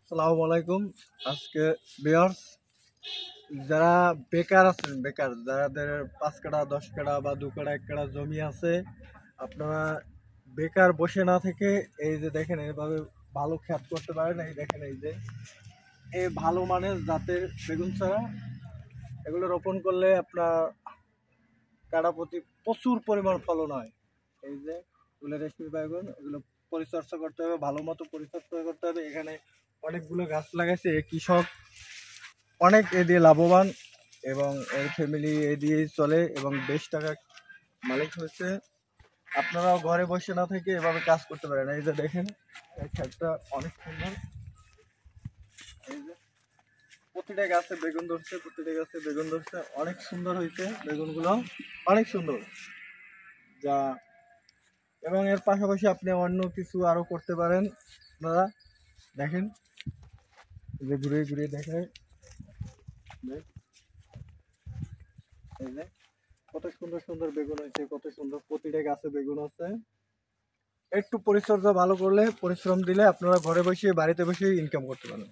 আসসালামু আলাইকুম। আজকে ভিউয়ার্স, যারা বেকার আছেন, বেকার যাদের 5 কাঠা 10 কাঠা বা 2 কাঠা 1 কাঠা জমি আছে, আপনারা বেকার বসে না থেকে এই যে দেখেন এইভাবে ভালো ক্ষেত করতে পারেন। এই দেখেন এই যে এই ভালো মানের জাতের বেগুন চারা, এগুলো রোপণ করলে আপনার কাঠা প্রতি প্রচুর পরিমাণ ফলন হয়। এই যে এগুলো রেশমি বেগুন, এগুলো পরিচর্যা করতে হবে, ভালো মতো পরিচর্যা করতে হবে। এখানে অনেকগুলো গাছ লাগাইছে এই কৃষক, অনেক এ দিয়ে লাভবান এবং এর ফ্যামিলি এ দিয়েই চলে এবং বেশ টাকা মালিক হয়েছে। আপনারাও ঘরে বসে না থেকে এভাবে কাজ করতে পারেন। এই যে দেখেন এই ক্ষেতটা অনেক সুন্দর। এই যে প্রতিটা গাছে বেগুন ধরছে, প্রতিটা গাছে বেগুন ধরছে, অনেক সুন্দর হয়েছে বেগুনগুলো, অনেক সুন্দর। যা এবং এর পাশাপাশি আপনি অন্য কিছু আরো করতে পারেন। আপনারা দেখেন যে ঘুরে ঘুরে দেখায়, এই যে কত সুন্দর সুন্দর বেগুন হয়েছে, কত সুন্দর প্রতিটা গাছে বেগুন আছে। একটু পরিচর্যা ভালো করলে, পরিশ্রম দিলে আপনারা ঘরে বসে বাড়িতে বসে ইনকাম করতে পারেন।